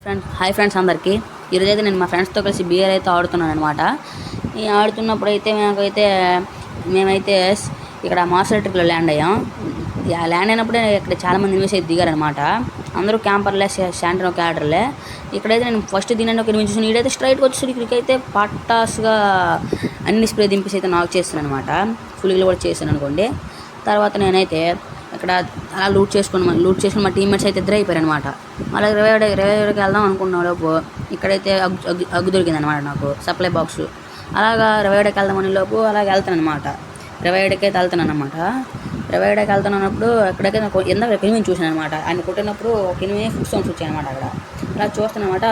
Hi friends అందరికీ. ఈరోజైతే నేను మా ఫ్రెండ్స్తో కలిసి బియర్ అయితే ఆడుతున్నాను అనమాట. ఈ ఆడుతున్నప్పుడు అయితే మేమైతే ఇక్కడ మార్సల్ ల్యాండ్ అయ్యాం. ల్యాండ్ అయినప్పుడే ఇక్కడ చాలామంది ఇన్వెస్ట్ అయితే దిగారనమాట. అందరూ క్యాంపర్లే, శాంటనో క్యాడర్లే. ఇక్కడైతే నేను ఫస్ట్ దీని ఒక ఎనిమిది చూసాను. ఈడైతే స్ట్రైట్గా వచ్చేసి ఇక్కడికైతే పట్టాస్గా అన్ని స్ప్రే దింపేసి అయితే నాకు చేస్తాను అనమాట. ఫుల్గా కూడా చేశాను అనుకోండి. తర్వాత నేనైతే ఇక్కడ అలా లూట్ చేసుకుని మా టీమ్మేట్స్ అయితే ఇద్దరు అయిపోయారు అనమాట. అలాగే ఇరవై వెళ్దాం అనుకున్న లోపు ఇక్కడైతే అగ్గు దొరికింది అనమాట నాకు, సప్లై బాక్స్. అలాగా 27కి వెళ్దామని లోపు అలాగే వెళ్తాను అనమాట. 27కి అయితే వెళ్తున్నాను అనమాట. 27కి వెళ్తున్నప్పుడు అక్కడికి నాకు ఎందాక ఎనిమిది చూసాను అనమాట. ఆయన కొట్టినప్పుడు ఒక ఎనిమిది ఫుడ్ సౌండ్స్ వచ్చాయి అనమాట. అక్కడ అలా చూస్తానమాట.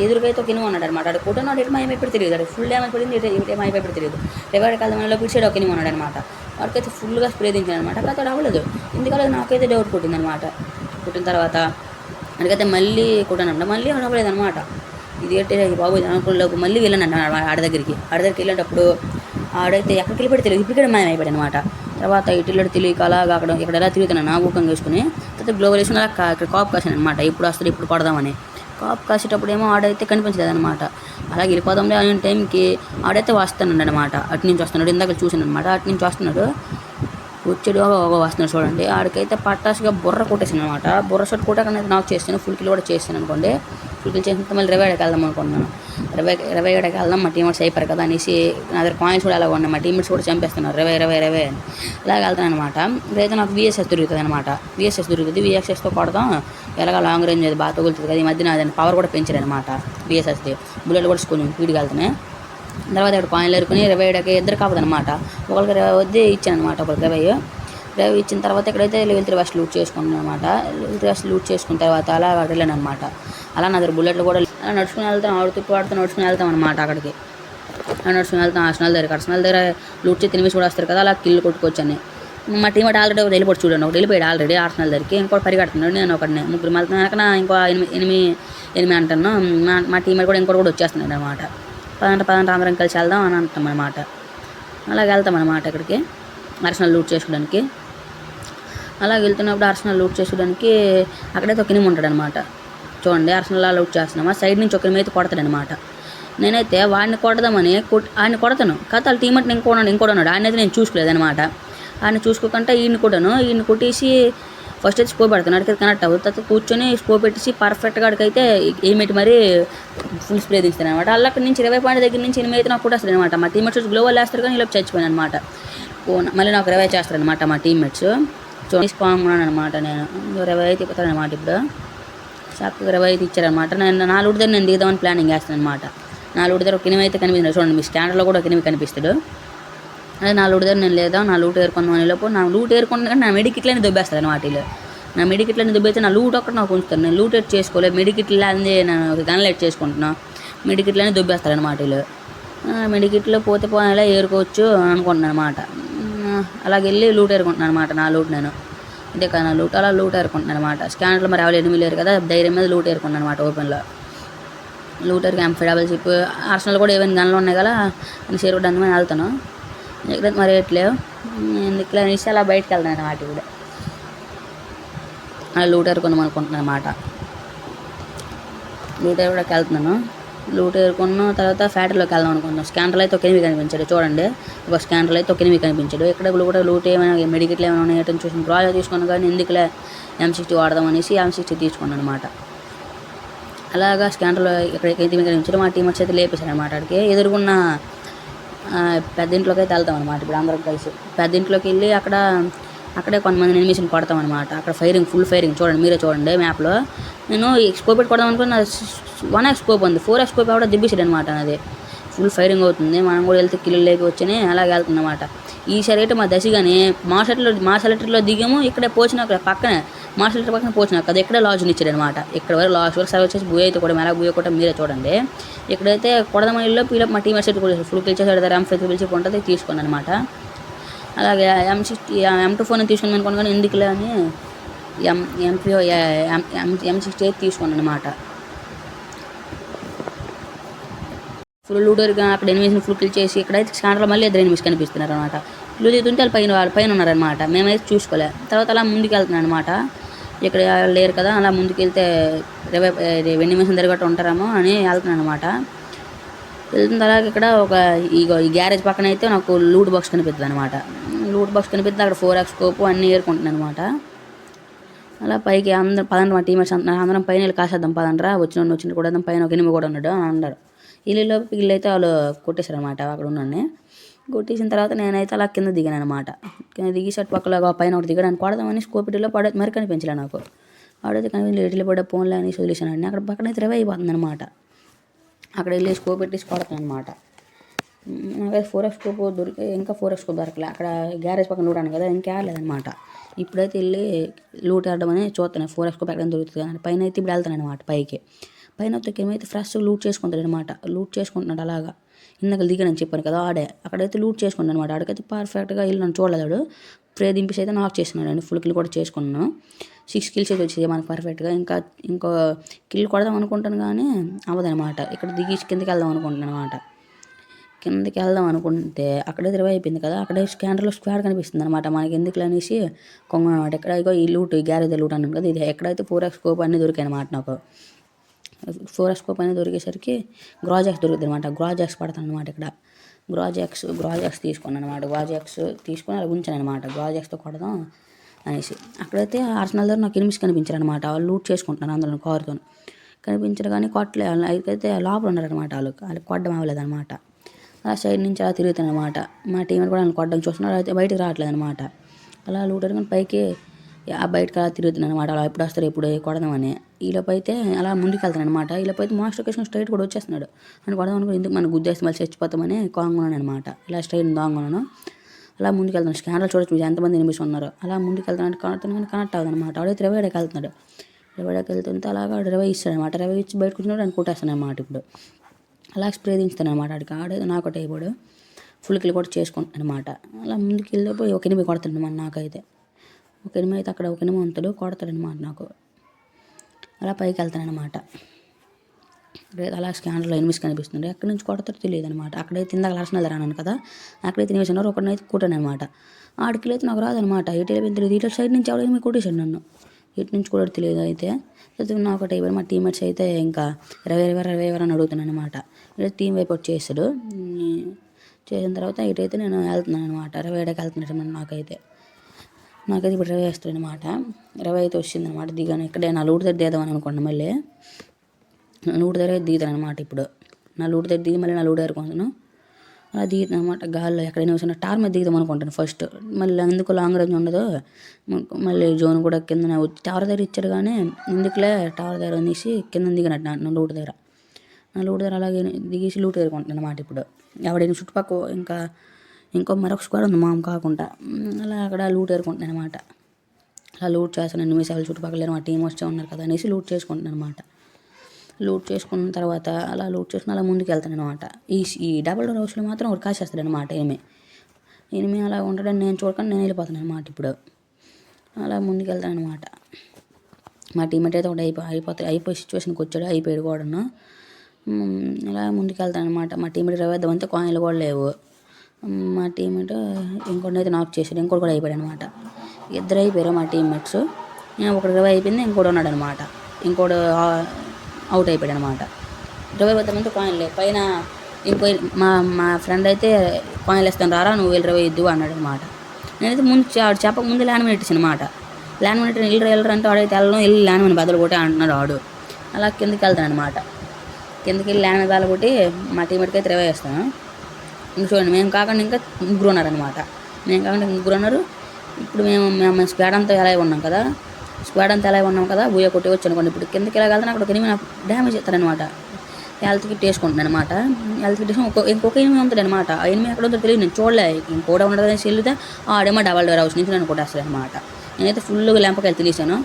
ఎదురుకైతే ఒక ఎనిమిది ఉన్నాడు అనమాట. అక్కడ కొట్టినాడు ఎటు మాయమైపోయి తెలియదు. అది ఫుల్ డ్యామేజ్ పడింది, ఇటు మాయమైపోయి తెలియదు. 27కి వెళ్దామని లోపు ఇటు సైడ్ ఒక ఎనిమిది ఉన్నాడు అనమాట. వాడికైతే ఫుల్గా స్ప్రే దించాను అనమాట. అక్కడ అవ్వలేదు. ఎందుకంటే నాకైతే డౌట్ కొట్టింది అనమాట. కొట్టిన తర్వాత అందుకైతే మళ్ళీ కొట్టానంట. మళ్ళీ అవ్వలేదు అనమాట. ఇది ఏంటి బాబు అనుకునేలోపు మళ్ళీ వెళ్ళాను ఆడ దగ్గరికి వెళ్ళేటప్పుడు ఆడైతే ఎక్కడికి వెళ్ళిపోయి తెలియదు. ఇప్పటికే మాయమైపోయాడు అనమాట. తర్వాత ఇటు తెలియక అలాగా ఇక్కడ ఎలా తిరుగుతున్నాను నా ఊకం వేసుకుని. తర్వాత గ్లోబలైజేషన్ అలా ఇక్కడ కాపు కాసాను అనమాట. ఇప్పుడు వస్తుంది ఇప్పుడు కొడదామని. కాపు కాసేటప్పుడు ఏమో ఆడైతే కనిపించలేదు అనమాట. అలాగే వెళ్ళిపోదాంలే అనే టైంకి ఆడైతే వస్తానండి అనమాట. అటు నుంచి వస్తున్నాడు. ఇందాక చూసాను అనమాట. అటు నుంచి వస్తున్నాడు. వచ్చాడు వస్తున్నాడు చూడండి. ఆడికైతే పట్టాసుగా బుర్ర కొట్టేసాను అనమాట. బుర్ర షాట్ కొట్టాకనేది నాకు చేస్తాను. ఫుల్ కిల్ కూడా చేస్తాను అనుకోండి. ఫుల్ కిల్ చేసిన మళ్ళీ 27కి వెళ్దాం అనుకున్నాను. 27కి వెళ్దాం. మా టీమేట్స్ అయిపోయారు కదా అనేసి నా దగ్గర కాయిన్స్ కూడా అలాగ ఉన్నాయి. మా టీమేట్స్ కూడా చంపేస్తున్నారు 20 అని. అలాగే వెళ్తాను అనమాట. ఇప్పుడైతే నాకు VSS దొరుకుతుంది అనమాట. VSS దొరుకుతుంది. VSSతో కొడదాం. ఎలాగ లాంగ్ రేంజ్ అది బాగా తగులుతుంది కదా. ఈ మధ్యన అదని పవర్ కూడా పెంచారు అనమాట. VSSది బుల్లెట్ కూడా కొంచెం స్పీడ్గా వెళ్తున్నాయి. తర్వాత ఇక్కడ కాయిన్లు ఎరుకుని 27కి ఇద్దరు కావదనమాట. ఒకరికి వద్దే ఇచ్చాను అనమాట. ఒకరికి 20 ఇచ్చిన తర్వాత ఇక్కడైతే లెవెల్ వెస్ట్ లూట్ చేసుకున్నాను అనమాట. వెస్ట్ లూట్ చేసుకున్న తర్వాత అలా వెళ్ళాను అనమాట. అలా నా దగ్గర బుల్లెట్లు కూడా అలా నడుచుకుని వెళ్తాం. ఆడుతూ నడుచుకుని వెళ్తాం అనమాట. అక్కడికి నడుచుకుని వెళ్తాం. అర్సనల్ దగ్గర లూట్ చేసి తినివేసి కూడా వస్తారు కదా. అలా కిల్లు కొట్టుకోవచ్చని మా టీం ఆల్రెడీ ఒక వెళ్ళిపోయి చూడండి. ఒకటి వెళ్ళిపోయాడు ఆల్రెడీ అర్సనల్ దగ్గరికి. ఇంకోటి పరిగెడుతున్నాడు. నేను ఒకటిని ముగ్గురు వెళ్తున్నాను. ఇంకో ఎనిమిది అంటాను. మా టీం కూడా ఇంకోటి కూడా వచ్చేస్తున్నాడు అనమాట. పదంట అందరం కలిసి వెళ్దాం అని అంటాం అనమాట. అలాగే వెళ్తాం అనమాట ఇక్కడికి అర్సనల్ లూట్ చేసుకోవడానికి. అలాగే వెళ్తున్నప్పుడు అర్సనల్ లూట్ చేసుకోవడానికి అక్కడైతే ఒక ఎనిమిది ఉంటాడు అనమాట. చూడండి అర్సనల్ లూట్ చేస్తున్నామా. సైడ్ నుంచి ఒక ఎనిమిది అయితే కొడతాడు అనమాట. నేనైతే వాడిని కొడదామని ఆయన కొడతాను. కాదు వాళ్ళ టీమేట్ ఇంకోటి ఉన్నాడు. ఆయన అయితే నేను చూసుకోలేదు అనమాట. ఆయన చూసుకోకుండా ఈయన కొట్టేసి ఫస్ట్ అయితే స్కోప్ పెడతాను. అడిగితే కనెక్ట్ అవుతుంది. తర్వాత కూర్చొని స్కోప్ పెట్టేసి పర్ఫెక్ట్గా అడిగైతే ఏమిటి మరి ఫుల్ స్ప్రే దిస్తాను అనమాట. అక్కడి నుంచి 20 పాయింట్ దగ్గర నుంచి 8 అయితే నాకు కొట్టేస్తారు అనమాట. మా టీమ్మేట్స్ గ్లోవల్ వేస్తారు కానీ ఇలా చచ్చిపోయాను అనమాట. మళ్ళీ నాకు 20 చేస్తారు అనమాట మా టీమ్మేట్స్. స్పాంగ్ ఉన్నాను అనమాట. నేను 20 అయితే ఇప్పుతాను అనమాట. ఇప్పుడు షాప్కి 20 అయితే ఇచ్చారనమాట. నా లూట్ దగ్గర నేను దిగుదామని ప్లానింగ్ వేస్తాను అనమాట. నా లూట్ దగ్గర ఒక ఎనిమిది అయితే కనిపిస్తుంది చూడండి. మీ స్కానర్లో కూడా ఒక ఎనిమిది కనిపిస్తాడు. అదే నా లూట్ దగ్గర నేను లేదా నా లూట్ ఏరుకుందాం అనే లోపు నా లూట్ ఏరుకున్నా కానీ నా మెడికిట్లని దొబ్బేస్తాను అనమాట. నా మెడికిట్లని దొబ్బైతే నా లూట్ ఒక్కటి నాకు ఉంచుతాను. నేను లూట్ ఎట్ చేసుకోలేదు. మెడికిట్లు అందే నేను గన్లు ఎట్ చేసుకుంటున్నాను. మెడికిట్లని దొబ్బేస్తాను అనమాట. మెడికిట్లో పోతే పోయినా ఏరుకోవచ్చు అనుకుంటున్నాను అనమాట. అలాగే వెళ్ళి లూట్ ఏరుకుంటున్నాను అనమాట. నా లూట్ నేను ఇదే కదా నా లూట్. అలా లూట్ ఏరుకుంటున్నాను అనమాట. స్కానర్లో మరి ఎవరు ఎనిమిది లేరు కదా. ధైర్యం మీద లూట్ ఏరుకుంటున్నాను అనమాట. ఓపెన్లో లూటర్ M5 షిప్ అర్సనల్ కూడా ఏమైనా గన్లు ఉన్నాయి కదా అని షేర్ అందుమని వెళ్తాను. ఇక్కడ మరి ఎట్లేవు ఎందుకు అనేసి అలా బయటకు వెళ్తాను అనమాట. ఇప్పుడు అలా లూటర్ కొన్నాం అనుకుంటున్నాను అనమాట. లూటర్ కూడా వెళ్తున్నాను. లూట్ ఏరుకున్న తర్వాత ఫ్యాక్టరీలోకి వెళ్దాం అనుకుంటున్నాను. స్కానర్లో అయితే ఒక ఎనిమిది కనిపించాడు చూడండి. ఒక స్కానర్లో అయితే ఒక ఎనిమిది కనిపించాడు. ఇక్కడ కూడా లూట్ ఏమైనా మెడికిట్లు ఏమైనా ఉన్నాయో చూసి ప్రాజెక్ట్ తీసుకున్నాను కానీ ఎందుకులే M60 వాడదాం అనేసి M60 తీసుకున్నాను అనమాట. అలాగా స్కానర్లో ఇక్కడికి ఎనిమిది కనిపించాడు. మా టీమర్స్ అయితే లేపేశారు అనమాట. అక్కడికి ఎదురుకున్న పెద్దింట్లోకి అయితే వెళ్తాం అనమాట. ఇప్పుడు అందరం కలిసి పెద్దింట్లోకి వెళ్ళి అక్కడే కొంతమంది ఎనిమిషన్ కొడతాం అనమాట. అక్కడ ఫుల్ ఫైరింగ్ చూడండి. మీరే చూడండి మ్యాప్లో. నేను స్కోప్ పెట్టి కొడదాం అనుకున్న 1x స్కోప్ ఉంది. 4x స్కోప్ కూడా దిబ్బేసాడు అనమాట. అది ఫుల్ ఫైరింగ్ అవుతుంది. మనం కూడా వెళ్తే కిల్లు లేక వచ్చి అలాగే వెళ్తుంది అనమాట. ఈసారి అయితే మా దశగానే మార్సల్ దిగాము. ఇక్కడే పోచినాక పక్కనే మార్సల్ పక్కన పోచినాక అది ఎక్కడే లాడ్జ్ని ఇచ్చాడు అనమాట. ఇక్కడ వరకు లాస్ట్ వరకు సర్వ్ వచ్చేసి బూయ్ అయితే కూడా ఎలా బూయ కూడా మీరే చూడండి. ఇక్కడైతే కొడదామని పిల్ల మా టీమ్ సెట్ కూడా ఫుల్ పిలిచేసాడు. M5 పిలిచి ఉంటుంది తీసుకున్నాను అనమాట. అలాగే M24 తీసుకున్నాను అనుకోండి కానీ ఎందుకులే అని M60 అయితే తీసుకున్నాను అనమాట. ఫుల్ లూడర్గా అక్కడ ఎనిమిది ఫుల్ కిల్ చేసి ఇక్కడైతే స్కానర్లో మళ్ళీ ఇద్దరు ఎనిమిస్ కనిపిస్తున్నారు అనమాట. లూజ్ అవుతుంటే వాళ్ళు పైన ఉన్నారనమాట. మేమైతే చూసుకోలే. తర్వాత అలా ముందుకు వెళ్తున్నాను అనమాట. ఇక్కడ లేరు కదా, అలా ముందుకెళ్తే వెండింగ్ మిషన్ దగ్గర గట్రా ఉంటారేమో అని వెళ్తున్నాను అనమాట. వెళ్తున్న తర్వాత ఇక్కడ ఈ గ్యారేజ్ పక్కన అయితే నాకు లూట్ బాక్స్ కనిపిస్తుంది అనమాట. లూట్ బాక్స్ కనిపిస్తుంది, అక్కడ 4x స్కోప్ అన్నీ ఏరుకుంటున్నాను అనమాట. అలా పైకి అందరం పదండి, మా టీమేట్స్ అందరం పైన వెళ్ళి కాసేద్దాం పదండ్రా, వచ్చిన కూడా పైన ఒక ఎనిమిది కూడా ఉన్నాడు అని అన్నారు. వీళ్ళు అయితే వాళ్ళు కొట్టేశారు అనమాట. అక్కడ ఉన్నాను కొట్టేసిన తర్వాత నేనైతే అలా కింద దిగాను అనమాట. కింద దిగి షర్ట్ పక్కలాగా పైన ఒకటి దిగడానికి కొడదామని స్కోపిటీలో మరి కనిపించలే నాకు. ఆడైతే కనిపించలేదు, ఎట్లు పడ్డా ఫోన్లో అని వదిలేసానండి. అక్కడ పక్కన అయితే రివైవ్ అయిపోతుంది అనమాట. అక్కడ వెళ్ళి స్కోప్ పెట్టేసి కొడతాను అనమాట. నాకైతే 4x స్కోప్ ఇంకా 4x స్కోప్ దొరకలే. అక్కడ గ్యారేజ్ పక్కన చూడాను కదా, ఇంకా లేదనమాట. ఇప్పుడైతే వెళ్ళి లూట్ ఆడమని చూస్తున్నాను, 4x స్కోప్ ఎక్కడ దొరుకుతుంది అని. పైన అయితే ఇప్పుడు వెళ్తాను అనమాట. పైన ఏమైతే ఫ్రెష్ లూట్ చేసుకుంటాడు అనమాట. లూట్ చేసుకుంటున్నాడు అలాగా. ఇందాక దిగానని చెప్పాను కదా, అక్కడైతే లూట్ చేసుకున్నాడు అనమాట. ఆడికైతే పర్ఫెక్ట్గా వెళ్ళి నన్ను చూడలేడు. ప్రే దింపేసి అయితే నాక్ చేస్తున్నాడు అండి. ఫుల్ కిల్ కూడా చేసుకున్నాను. 6 kills అయితే వచ్చేది మనకు పర్ఫెక్ట్గా. ఇంకో కిల్ కొడదాం అనుకుంటాను కానీ అవ్వదనమాట. ఇక్కడ దిగి కిందకి వెళ్దాం అనుకుంటాను అనమాట. కిందకి వెళ్దాం అనుకుంటే అక్కడైతే రివైవ్ అయిపోయింది కదా, అక్కడే స్కానర్లో స్క్వాడ్ కనిపిస్తుంది అనమాట. మనకి ఎందుకు అనేసి కొంగ అనమాట. ఇక్కడ ఈ గ్యారేజ్ లూట్ అన్నాను కదా, ఇది ఎక్కడైతే 4x స్కోప్ అన్నీ దొరికాయి అనమాట. నాకు 4x స్కోప్ అనేది దొరికేసరికి గ్రాజాక్స్ దొరుకుతుంది అనమాట. గ్రాజాక్స్ పడతాను అనమాట. ఇక్కడ గ్రాజాక్స్ తీసుకున్నాను అనమాట. గ్రాజాక్స్ తీసుకొని అలా ఉంచాను అనమాట. గ్రాజాక్స్తో కొడదాం అనేసి. అక్కడైతే ఆర్సనల్ దగ్గర నాకు ఎనిమిస్ కనిపించారు అనమాట. వాళ్ళు లూట్ చేసుకుంటున్నారు అందులో కారుతో. కనిపించారు కానీ కొట్టలే. అయితే లోపల ఉన్నారనమాట. వాళ్ళకి కొట్టడం అవ్వలేదన్నమాట. అలా సైడ్ నుంచి అలా తిరుగుతాను అనమాట. మా టీం కూడా నన్ను కొట్టడం చూస్తున్నారు, అయితే బయటకు రావట్లేదు అనమాట. అలా లూట్ కానీ పైకి బయటకు అలా తిరుగుతున్నాను అనమాట. అలా ఎప్పుడు వస్తారు ఎప్పుడు కొడదామని. ఈలోపు అయితే అలా ముందుకు వెళ్తాను అనమాట. ఈలోపు అయితే మాస్టర్ లొకేషన్ స్ట్రైట్ కూడా వచ్చేస్తున్నాడు. అని కొడదాం అనుకుని ఎందుకు మన గుద్దేస్తే మళ్ళీ చచ్చిపోతామని కాంగున్నాను అనమాట. ఇలా స్ట్రైట్ దాంగున్నాను. అలా ముందుకు వెళ్తాను. స్కానర్లు చూడొచ్చు ఎంతమంది ఎనిమిస్ ఉన్నారు. అలా ముందుకు వెళ్తాను. కనెక్ట్ అవ్వదు అనమాట. ఆడైతే రివైడకి వెళ్తున్నాడు. రివైడకి వెళ్తుంటే అలాగా రివై ఇస్తాడు అనమాట. రివై ఇచ్చి బయటకు వచ్చినప్పుడు నేను కొట్టేస్తాను అనమాట. ఇప్పుడు అలా స్ప్రే దించుతాను అనమాట. ఆడైతే నాకొకటి అయిపోయాడు. ఫుల్ కిల్ కూడా చేసుకుంటాను అనమాట. అలా ముందుకు వెళ్ళిపోయి ఒక ఎనిమిది కొడతాడు అనమాట. నాకైతే ఒక ఎనిమిది అయితే అక్కడ ఒక ఎనిమిది ఉంటాడు, కొడతాడనమాట నాకు. అలా పైకి వెళ్తాను అనమాట. అలా స్కానర్లో ఎనిమిస్ కనిపిస్తుంది. ఎక్కడి నుంచి కొడతారో తెలియదు అనమాట. అక్కడైతే ఇందాక ఆర్సనల్ రాను కదా, అక్కడైతే ఎనిమిస్ ఉన్నారు. ఒకరినైతే కొట్టాను అనమాట. ఆడికి అయితే నాకు రాదనమాట. ఇటు సైడ్ నుంచి ఎవడైనా మీకు కొట్టేశాడు నన్ను. ఇటు నుంచి కూడా తెలియదు. అయితే నాకు ఒకటి అయిపోయి మా టీమేట్స్ అయితే ఇంకా రవై అని అడుగుతున్నాను అనమాట. ఇటు టీం వైపు వచ్చి చేస్తాడు. చేసిన తర్వాత ఇటైతే నేను వెళ్తున్నాను అనమాట. రవేడకి వెళ్తున్నాడు. నాకైతే ఇప్పుడు రవై వేస్తాడు అనమాట. రవై అయితే వచ్చిందనమాట. దిగాను. ఇక్కడే నా లూట్ దగ్గర దిగుదామని అనుకోండి. మళ్ళీ నా లూట్ దగ్గర దిగుతాను అనమాట. ఇప్పుడు నా లూట్ దగ్గర దిగి మళ్ళీ నా లూట్ దగ్గరకుంటాను. అలా దిగుతాను అనమాట. గాల్లో ఎక్కడైనా వచ్చిన టార్ మీద దిగుదాం అనుకుంటాను ఫస్ట్. మళ్ళీ ఎందుకు లాంగ్ రేంజ్ ఉండదు. మళ్ళీ జోన్ కూడా కింద టవర్ దగ్గర ఇచ్చాడు కానీ ఎందుకులే టవర్ దగ్గర అనేసి కింద దిగినట్టు నా లూట్ దగ్గర. అలాగే దిగేసి లూట్ దగ్గరకుంటాను అనమాట. ఇప్పుడు ఎవడైనా చుట్టుపక్కల ఇంకో మరొక స్క్వాడ్ ఉంది మామ కాకుండా. అలా అక్కడ లూట్ ఎదుర్కొంటున్నాను అనమాట. అలా లూట్ చేస్తాను. నిమిషాలు చుట్టుపక్కల మా టీం వచ్చే ఉన్నారు కదా అనేసి లూట్ చేసుకుంటున్నాను అనమాట. లూట్ చేసుకున్న తర్వాత అలా లూట్ చేసుకుని అలా ముందుకు వెళ్తాను అనమాట. ఈ డబుల్ డోర్ హౌస్లో మాత్రం ఒకటి కాసేస్తాడు అనమాట. ఎనిమి అలా ఉండడం నేను చూడకుండా నేను వెళ్ళిపోతాను అనమాట. ఇప్పుడు అలా ముందుకు వెళ్తాను అనమాట. మా టీమేట్ అయితే ఒకటి అయిపోయి సిచ్యువేషన్కి వచ్చాడు. అయిపోయాడు కూడా. అలా ముందుకు వెళ్తాను అనమాట. మా టీమేట్ రవేద్దామంటే కాయిన్లు కూడా లేవు. మా టీమేట్ ఇంకోటి అయితే నాక్ చేశాడు. ఇంకోటి కూడా అయిపోయాడు అనమాట. ఇద్దరు అయిపోయారు మా టీమ్మేట్స్. నేను ఒకటి రివై అయిపోయింది, ఇంకోటి ఉన్నాడు అనమాట. ఇంకోటి అవుట్ అయిపోయాడు అనమాట. రివై వద్దామంటే కాయిన్ లేదు. పైన ఇంకో మా ఫ్రెండ్ అయితే కాయిన్లు వేస్తాను రారా నువ్వు వెళ్ళి రివై ఇద్దు అన్నాడు అనమాట. నేనైతే చెప్పక ముందు ల్యాండ్ మినిట్స్ అనమాట. ల్యాండ్ మినిట్ వెళ్ళరు అంటే ఆడైతే వెళ్ళి ల్యాండ్ మినిట్ బదులు కొట్టి అంటున్నాడు ఆడు. అలా కిందకి వెళ్తాను అనమాట. కిందకి వెళ్ళి ల్యాండ్ బదులు కొట్టి మా టీమేట్కి అయితే రివై వేస్తాను. ఇంక చూడండి, మేము కాకుండా ఇంకా ముగ్గురు ఉన్నారనమాట. ముగ్గురు ఉన్నారు. ఇప్పుడు మేము స్క్వాడ్ అంతా ఎలా ఉన్నాం కదా, బూయ కొట్టి వచ్చి అనుకోండి. ఇప్పుడు కిందకి ఎలా వెళ్తాను అక్కడ ఒక ఎనిమిది నాకు డ్యామేజ్ చేస్తారనమాట. హెల్త్ కిట్ వేసుకుంటున్నాను అనమాట. హెల్త్ కిట్ వేసుకుని ఇంకొక ఎనిమిది ఉంటుంది అనమాట. ఆ ఎనిమిది ఎక్కడ ఉందో తెలియదు, నేను చూడలే. ఇంకోటి ఉండదు అనేసి వెళ్తే ఆడేమో డబల్ డోర్ హౌస్ నుంచి నన్ను కొట్టేస్తాడు అనమాట. నేనైతే ఫుల్గా లెంపకెళ్ళి తెలిసాను.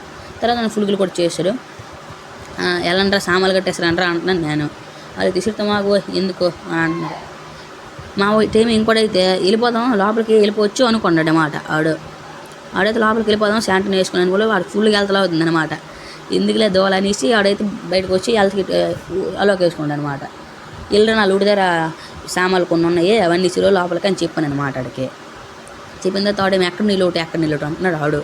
తర్వాత నన్ను ఫుల్గా కూడా చేశాడు. ఎలాంటారా సామాన్లు కట్టేస్తారంటారా అంటున్నాను నేను. అది తీసుకుంటే మాకు ఎందుకు అంటున్నారు. మా టైం ఇంకోటైతే వెళ్ళిపోదాం లోపలికి వెళ్ళిపోవచ్చు అనుకున్నాడు అనమాట. ఆడైతే లోపలికి వెళ్ళిపోదాం శాంటిని వేసుకున్నాను కూడా వాడు ఫుల్గా వెళ్తలా అవుతుంది అనమాట. ఎందుకులే దోవలు అనేసి ఆడైతే బయటకు వచ్చి అలోకి వేసుకున్నాడు అనమాట. వెళ్ళి నా లూడి దగ్గర సామాన్లు కొన్ని ఉన్నాయి అవన్నీ ఇచ్చిరో లోపలికి అని చెప్పాను అనమాట. ఆడికి చెప్పిన తర్వాత ఆడేమో ఎక్కడ నిల్లుట అంటున్నాడు ఆడు.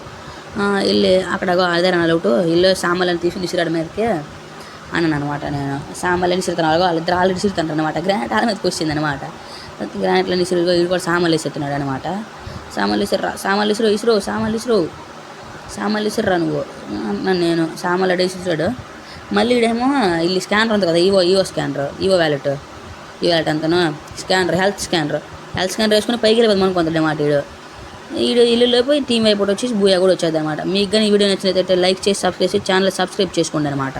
వెళ్ళి అక్కడ అదే అలౌట్ ఇల్లు సామాన్లను తీసుకుని విసిరాడు మీదకి అన్నాను అనమాట. నేను సామాన్లు విసురుతాను వాళ్ళిద్దరు ఆల్రెడీ విసురుతాను అనమాట. గ్రానైట్ వాళ్ళ మీదకి వచ్చింది అనమాట. గ్రానైట్లో విసురు వీడు కూడా సామాన్లు విసురుతున్నాడు అనమాట. సామాన్లు విసురురా నువ్వు అన్నాను నేను. సామాన్లు అడేసి విసిరాడు. మళ్ళీ వీడేమో ఇల్లు స్కానర్ ఉంది కదా, ఈవో స్కానర్, ఈవో వ్యాలెట్ అంతను స్కానర్, హెల్త్ స్కానర్ వేసుకుని పైకి వెళ్ళిపోతుంది అనుకుంటాడు అన్నమాట. వీడు ఇల్లులో పోయి టీం అయిపోయి వచ్చేసి బూయా కూడా వచ్చేది అనమాట. మీకు కానీ ఈ వీడియో నచ్చినట్లయితే లైక్ చేసి ఛానల్ సబ్స్క్రైబ్ చేసుకోండి అనమాట.